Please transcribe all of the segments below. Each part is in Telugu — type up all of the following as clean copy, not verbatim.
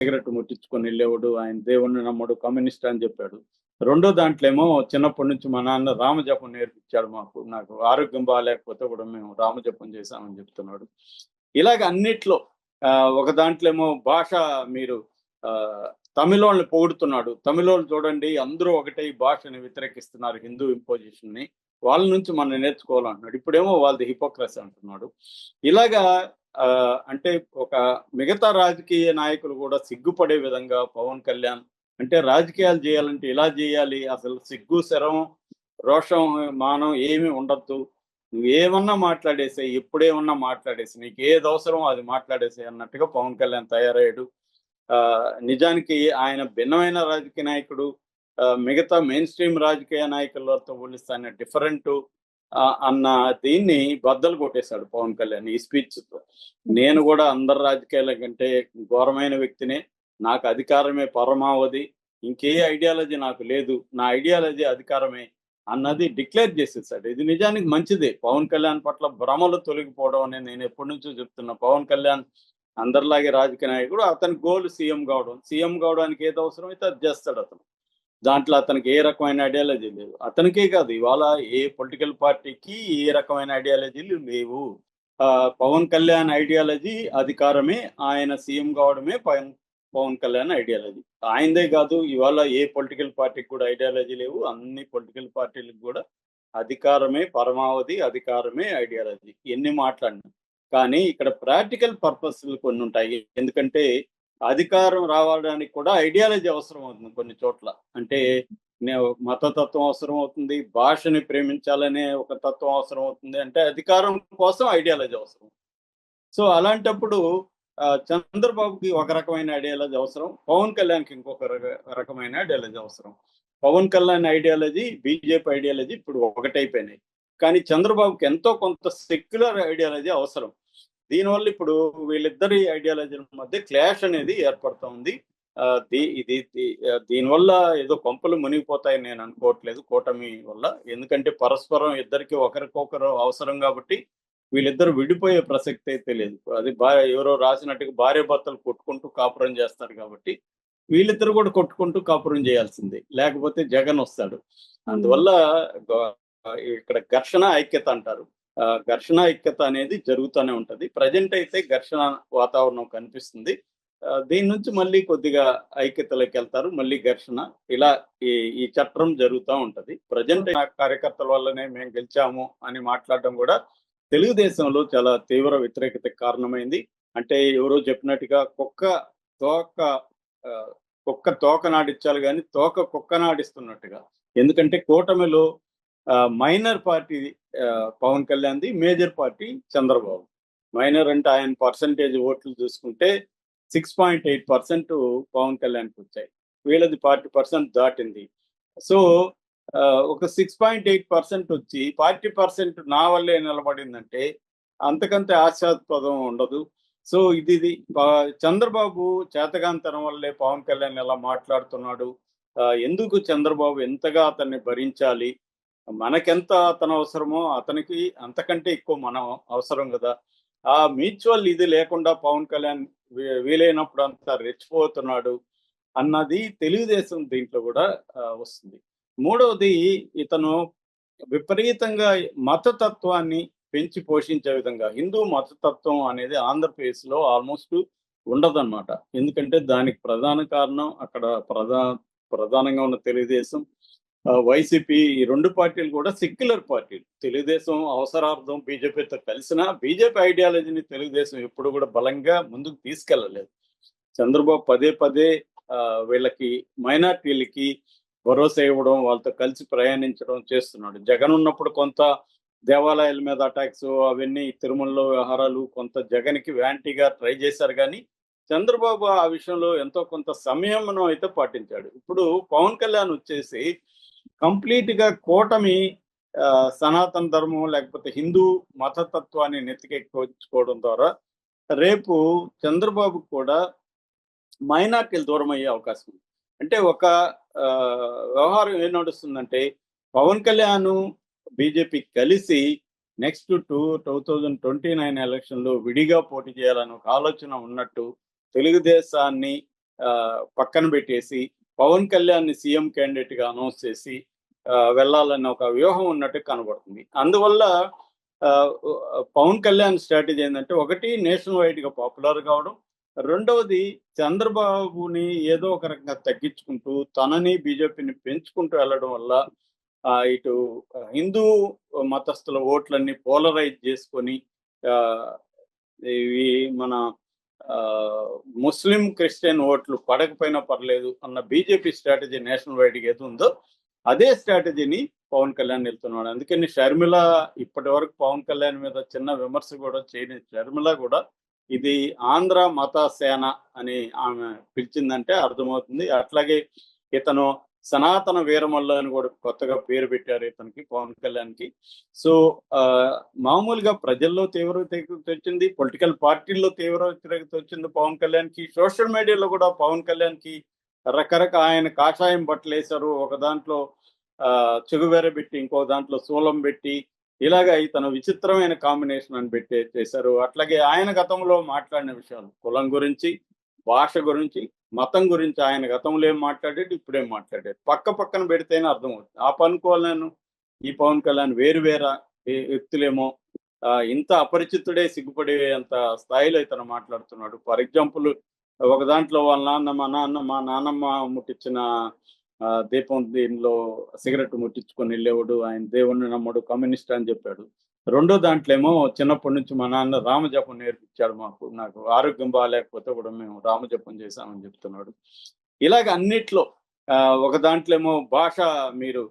సిగరెట్ ముట్టించుకొని వెళ్ళేవాడు, ఆయన దేవుడిని నమ్మడు, కమ్యూనిస్ట్ అని చెప్పాడు. రెండో దాంట్లో ఏమో చిన్నప్పటి నుంచి మా నాన్న రామజపం నేర్పించాడు మాకు. నాకు ఆరోగ్యం బాగాలేకపోతే కూడా మేము రామజపం చేశామని చెప్తున్నాడు. ఇలాగ అన్నిట్లో ఒక దాంట్లో ఏమో భాష మీరు తమిళోళ్ళని పొగుడుతున్నాడు. తమిళోళ్ళు చూడండి అందరూ ఒకటే ఈ భాషని వ్యతిరేకిస్తున్నారు, హిందూ ఇంపోజిషన్‌ని. వాళ్ళ నుంచి మనం నేర్చుకోవాలంటున్నాడు. ఇప్పుడేమో వాళ్ళది హిపోక్రసీ అంటున్నాడు. ఇలాగా అంటే ఒక మిగతా రాజకీయ నాయకులు కూడా సిగ్గుపడే విధంగా పవన్ కళ్యాణ్ అంటే రాజకీయాలు చేయాలంటే ఇలా చేయాలి. అసలు సిగ్గు, శరం, రోషం, మానం ఏమి ఉండొద్దు. నువ్వేమన్నా మాట్లాడేసేయి, ఎప్పుడేమన్నా మాట్లాడేసేయి. నీకేది అవసరమో అది మాట్లాడేసేయి అన్నట్టుగా పవన్ కళ్యాణ్ తయారయ్యాడు. నిజానికి ఆయన భిన్నమైన రాజకీయ నాయకుడు. మిగతా మెయిన్ స్ట్రీమ్ రాజకీయ నాయకులతో పోలిస్తే ఆయన డిఫరెంటు అన్న దీన్ని బద్దలు కొట్టేశాడు పవన్ కళ్యాణ్ ఈ స్పీచ్‌తో. నేను కూడా అందరి రాజకీయాల కంటే ఘోరమైన వ్యక్తినే. నాకు అధికారమే పరమావధి. ఇంకే ఐడియాలజీ నాకు లేదు. నా ఐడియాలజీ అధికారమే అన్నది డిక్లేర్ చేసేసాడు. ఇది నిజానికి మంచిదే. పవన్ కళ్యాణ్ పట్ల భ్రమలు తొలగిపోవడం అనేది నేను ఎప్పటినుంచో చెప్తున్నా. పవన్ కళ్యాణ్ అందరిలాగే రాజకీయ నాయకుడు. అతని గోల్ సీఎం కావడం. సీఎం కావడానికి ఏది అవసరమైతే అది చేస్తాడు అతను. దాంట్లో అతనికి ఏ రకమైన ఐడియాలజీ లేదు. అతనికే కాదు, ఇవాళ ఏ పొలిటికల్ పార్టీకి ఏ రకమైన ఐడియాలజీలు లేవు. పవన్ కళ్యాణ్ ఐడియాలజీ అధికారమే. ఆయన సీఎం కావడమే పవన్ కళ్యాణ్ ఐడియాలజీ. ఆయనదే కాదు, ఇవాళ ఏ పొలిటికల్ పార్టీకి కూడా ఐడియాలజీ లేవు. అన్ని పొలిటికల్ పార్టీలకు కూడా అధికారమే పరమావధి, అధికారమే ఐడియాలజీ. ఎన్ని మాట్లాడినా. కానీ ఇక్కడ ప్రాక్టికల్ పర్పస్లు కొన్ని ఉంటాయి. ఎందుకంటే అధికారం రావడానికి కూడా ఐడియాలజీ అవసరం అవుతుంది కొన్ని చోట్ల. అంటే మతతత్వం అవసరం అవుతుంది, భాషని ప్రేమించాలనే ఒక తత్వం అవసరం అవుతుంది. అంటే అధికారం కోసం ఐడియాలజీ అవసరం. సో అలాంటప్పుడు చంద్రబాబుకి ఒక రకమైన ఐడియాలజీ అవసరం, పవన్ కళ్యాణ్కి ఇంకొక రకమైన ఐడియాలజీ అవసరం. Pawan Kalyan ideology, BJP ideology ఇప్పుడు ఒకటైపోయినాయి. కానీ చంద్రబాబుకి ఎంతో కొంత సెక్యులర్ ఐడియాలజీ అవసరం. దీనివల్ల ఇప్పుడు వీళ్ళిద్దరి ఐడియాలజీల మధ్య క్లాష్ అనేది ఏర్పడుతూ ఉంది. దీనివల్ల ఏదో కొంపలు మునిగిపోతాయని నేను అనుకోవట్లేదు కూటమి వల్ల. ఎందుకంటే పరస్పరం ఇద్దరికి ఒకరికొకరు అవసరం కాబట్టి వీళ్ళిద్దరు విడిపోయే ప్రసక్తి అయితే లేదు. అది ఎవరో రాసినట్టుగా భార్య భర్తలు కొట్టుకుంటూ కాపురం చేస్తారు కాబట్టి వీళ్ళిద్దరు కూడా కొట్టుకుంటూ కాపురం చేయాల్సిందే. లేకపోతే జగన్ వస్తాడు. అందువల్ల ఇక్కడ ఘర్షణ ఐక్యత అంటారు. ఘర్షణ ఐక్యత అనేది జరుగుతూనే ఉంటది. ప్రజెంట్ అయితే ఘర్షణ వాతావరణం కనిపిస్తుంది. దీని నుంచి మళ్ళీ కొద్దిగా ఐక్యతలోకి వెళ్తారు. మళ్ళీ ఘర్షణ ఇలా ఈ చట్రం జరుగుతూ ఉంటది. ప్రజెంట్ కార్యకర్తల వల్లనే మేము గెలిచాము అని మాట్లాడడం కూడా తెలుగుదేశంలో చాలా తీవ్ర వ్యతిరేకతకు కారణమైంది. అంటే ఎవరో చెప్పినట్టుగా కుక్క తోక నాడిచ్చాలి కానీ తోక కుక్క నాడిస్తున్నట్టుగా. ఎందుకంటే కూటమిలో మైనర్ పార్టీ పవన్ కళ్యాణ్ది, మేజర్ పార్టీ చంద్రబాబు. మైనర్ అంటే ఆయన పర్సంటేజ్ ఓట్లు చూసుకుంటే 6.8% పవన్ కళ్యాణ్కి వచ్చాయి. వీళ్ళది 40% దాటింది. సో ఒక 6.8% వచ్చి 40% నా వల్లే నిలబడిందంటే అంతకంటే ఆశాస్పదం ఉండదు. సో ఇది చంద్రబాబు చేతగాంతనం వల్లే పవన్ కళ్యాణ్ ఎలా మాట్లాడుతున్నాడు, ఎందుకు చంద్రబాబు ఎంతగా అతన్ని భరించాలి, మనకెంత అతను అవసరమో అతనికి అంతకంటే ఎక్కువ మనం అవసరం కదా. ఆ మ్యూచువల్ ఇది లేకుండా పవన్ కళ్యాణ్ వీలైనప్పుడు అంతా రెచ్చిపోతున్నాడు అన్నది తెలుగుదేశం దీంట్లో కూడా వస్తుంది. మూడవది, ఇతను విపరీతంగా మతతత్వాన్ని పెంచి పోషించే విధంగా, హిందూ మతతత్వం అనేది ఆంధ్రప్రదేశ్లో ఆల్మోస్ట్ ఉండదన్నమాట. ఎందుకంటే దానికి ప్రధాన కారణం అక్కడ ప్రధానంగా ఉన్న తెలుగుదేశం, వైసీపీ, ఈ రెండు పార్టీలు కూడా సెక్యులర్ పార్టీలు. తెలుగుదేశం అవసరార్థం బీజేపీతో కలిసినా బీజేపీ ఐడియాలజీని తెలుగుదేశం ఎప్పుడు కూడా బలంగా ముందుకు తీసుకెళ్లలేదు. చంద్రబాబు పదే పదే వీళ్ళకి మైనార్టీలకి భరోసా ఇవ్వడం, వాళ్ళతో కలిసి ప్రయాణించడం చేస్తున్నాడు. జగన్ ఉన్నప్పుడు కొంత దేవాలయాల మీద అటాక్స్ అవన్నీ, తిరుమలలో వ్యవహారాలు కొంత జగన్కి వ్యాంటీగా ట్రై చేశారు. కానీ చంద్రబాబు ఆ విషయంలో ఎంతో కొంత సంయమనం అయితే పాటించాడు. ఇప్పుడు పవన్ కళ్యాణ్ వచ్చేసి కంప్లీట్ గా కూటమి సనాతన ధర్మం లేకపోతే హిందూ మతతత్వాన్ని నెత్తికెక్కించుకోవడం ద్వారా రేపు చంద్రబాబు కూడా మైనార్టీలు దూరం అయ్యే అవకాశం ఉంది. అంటే ఒక వ్యవహారం ఏం నడుస్తుందంటే పవన్ కళ్యాణ్ బీజేపీ కలిసి నెక్స్ట్ 2029 ఎలక్షన్లో విడిగా పోటీ చేయాలని ఒక ఆలోచన ఉన్నట్టు తెలుగుదేశాన్ని పక్కన పెట్టేసి పవన్ కళ్యాణ్‌ని సీఎం క్యాండిడేట్‌గా అనౌన్స్ చేసి వెళ్ళాలన్న ఒక వ్యూహం ఉన్నట్టు కనబడుతుంది. అందువల్ల ఆహ్, పవన్ కళ్యాణ్ స్ట్రాటజీ ఏందంటే ఒకటి నేషనల్ వైడ్‌గా పాపులర్ కావడం. రెండవది చంద్రబాబుని ఏదో ఒక రకంగా తగ్గించుకుంటూ తనని బీజేపీని పెంచుకుంటూ వెళ్ళడం వల్ల ఇటు హిందూ మతస్థుల ఓట్లన్నీ పోలరైజ్ చేసుకొని ఆహ్, ఇవి మన ముస్లిం, క్రిస్టియన్ ఓట్లు పడకపోయినా పర్లేదు అన్న బీజేపీ స్ట్రాటజీ నేషనల్ వైడ్‌గా ఏది ఉందో అదే స్ట్రాటజీని పవన్ కళ్యాణ్ వెళ్తున్నాడు. అందుకని షర్మిల ఇప్పటివరకు పవన్ కళ్యాణ్ మీద చిన్న విమర్శ కూడా చేయని షర్మిల కూడా ఇది ఆంధ్ర మత సేన అని ఆమె పిలిచిందంటే అర్థమవుతుంది. అట్లాగే ఇతను సనాతన వీరమల్లు అని కూడా కొత్తగా పేరు పెట్టారు ఇతనికి పవన్ కళ్యాణ్‌కి. సో మామూలుగా ప్రజల్లో తీవ్ర వ్యతిరేకత వచ్చింది. పొలిటికల్ పార్టీల్లో తీవ్ర వ్యతిరేకత వచ్చింది పవన్ కళ్యాణ్‌కి. సోషల్ మీడియాలో కూడా పవన్ కళ్యాణ్‌కి ఆయన కాషాయం బట్టలేశారు. ఒక దాంట్లో చెగువెర పెట్టి, ఇంకో దాంట్లో శూలం పెట్టి, ఇలాగ ఇతను విచిత్రమైన కాంబినేషన్ అని చేశారు. అట్లాగే ఆయన గతంలో మాట్లాడిన విషయాలు కులం గురించి, భాష గురించి, మతం గురించి ఆయన గతంలో ఏం మాట్లాడాడు, ఇప్పుడేం మాట్లాడాడు. పక్కన పెడితేనే అర్థమవుతుంది. ఆ పవన్ కళ్యాణ్, ఈ పవన్ కళ్యాణ్ వేరా వ్యక్తులేమో. ఇంత అపరిచితుడే సిగ్గుపడేంత స్థాయిలో ఇతను మాట్లాడుతున్నాడు. ఫర్ ఎగ్జాంపుల్ ఒక దాంట్లో వాళ్ళ నాన్న, మా నాన్నమ్మ ముట్టించిన దీపం దీనిలో సిగరెట్ ముట్టించుకొని వెళ్ళేవాడు. ఆయన దేవుడిని నమ్మడు, కమ్యూనిస్ట్ అని చెప్పాడు. రెండో దాంట్లో ఏమో చిన్నప్పటి నుంచి మా నాన్న రామజపం నేర్పించాడు నాకు ఆరోగ్యం బాగాలేకపోతే కూడా మేము రామజపం చేశామని చెప్తున్నాడు. ఇలాగ అన్నిట్లో ఒక దాంట్లో ఏమో భాష మీరు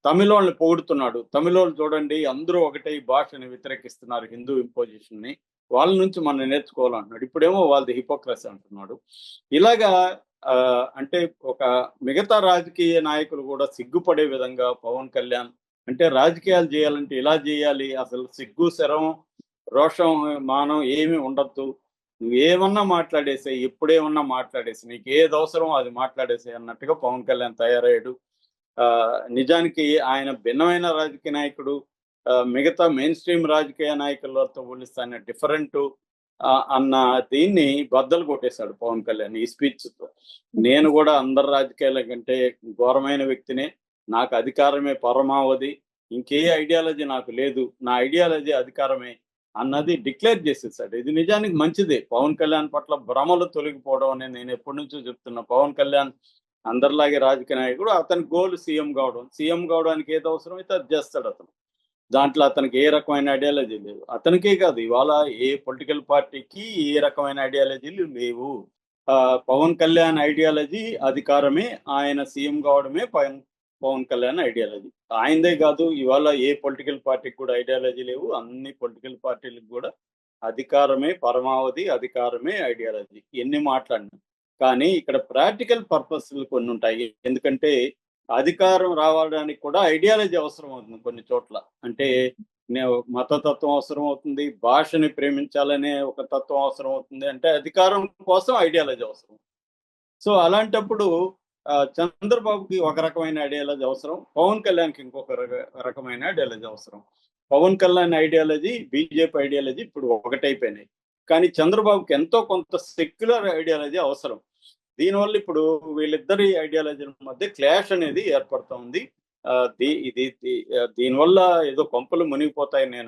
తమిళోళ్ళని పొగుడుతున్నాడు. తమిళోళ్ళు చూడండి అందరూ ఒకటే ఈ భాషని వ్యతిరేకిస్తున్నారు, హిందూ ఇంపోజిషన్ని. వాళ్ళ నుంచి మనం నేర్చుకోవాలంటున్నాడు. ఇప్పుడేమో వాళ్ళది హిపోక్రసీ అంటున్నాడు. ఇలాగా అంటే ఒక మిగతా రాజకీయ నాయకులు కూడా సిగ్గుపడే విధంగా పవన్ కళ్యాణ్ అంటే రాజకీయాలు చేయాలంటే ఇలా చేయాలి, అసలు సిగ్గు, శరం, రోషం, మానం ఏమీ ఉండద్దు. నువ్వేమన్నా మాట్లాడేసాయి, ఎప్పుడేమన్నా మాట్లాడేసి, నీకు ఏది అవసరమో అది మాట్లాడేసాయి అన్నట్టుగా పవన్ కళ్యాణ్ తయారయ్యాడు. నిజానికి ఆయన భిన్నమైన రాజకీయ నాయకుడు. మిగతా మెయిన్ స్ట్రీమ్ రాజకీయ నాయకులతో పోలిస్తే ఆయన డిఫరెంటు అన్న దీన్ని బద్దలు కొట్టేశాడు పవన్ కళ్యాణ్ ఈ స్పీచ్‌తో. నేను కూడా అందరి రాజకీయాల కంటే ఘోరమైన వ్యక్తినే. నాకు అధికారమే పరమావధి. ఇంకే ఐడియాలజీ నాకు లేదు. నా ఐడియాలజీ అధికారమే అన్నది డిక్లేర్ చేసేసాడు. ఇది నిజానికి మంచిదే. పవన్ కళ్యాణ్ పట్ల భ్రమలు తొలగిపోవడం అనేది నేను ఎప్పటినుంచో చెప్తున్నా. పవన్ కళ్యాణ్ అందరిలాగే రాజకీయ నాయకుడు. అతని గోల్ సీఎం కావడం. సీఎం కావడానికి ఏది అవసరమైతే అది చేస్తాడు అతను. దాంట్లో అతనికి ఏ రకమైన ఐడియాలజీ లేదు. అతనికే కాదు ఇవాళ ఏ పొలిటికల్ పార్టీకి ఏ రకమైన ఐడియాలజీలు లేవు. పవన్ కళ్యాణ్ ఐడియాలజీ అధికారమే. ఆయన సీఎం కావడమే పవన్ కళ్యాణ్ ఐడియాలజీ. ఆయనదే కాదు ఇవాళ ఏ పొలిటికల్ పార్టీకి కూడా ఐడియాలజీ లేవు. అన్ని పొలిటికల్ పార్టీలకు కూడా అధికారమే పరమావధి, అధికారమే ఐడియాలజీ. ఎన్ని మాట్లాడినా. కానీ ఇక్కడ ప్రాక్టికల్ పర్పస్‌లు కొన్ని ఉంటాయి. ఎందుకంటే అధికారం రావడానికి కూడా ఐడియాలజీ అవసరం అవుతుంది కొన్ని చోట్ల. అంటే మతతత్వం అవసరం అవుతుంది. భాషని ప్రేమించాలనే ఒక తత్వం అవసరం అవుతుంది. అంటే అధికారం కోసం ఐడియాలజీ అవసరం. సో అలాంటప్పుడు చంద్రబాబుకి ఒక రకమైన ఐడియాలజీ అవసరం. పవన్ కళ్యాణ్‌కి ఇంకొక రకమైన ఐడియాలజీ అవసరం. Pawan Kalyan ideology, BJP ideology ఇప్పుడు ఒకటైపోయినాయి. కానీ చంద్రబాబుకి ఎంతో కొంత సెక్యులర్ ఐడియాలజీ అవసరం. దీనివల్ల ఇప్పుడు వీళ్ళిద్దరి ఐడియాలజీల మధ్య క్లాష్ అనేది ఏర్పడుతోంది. దీనివల్ల ఏదో కొంపలు మునిగిపోతాయని నేను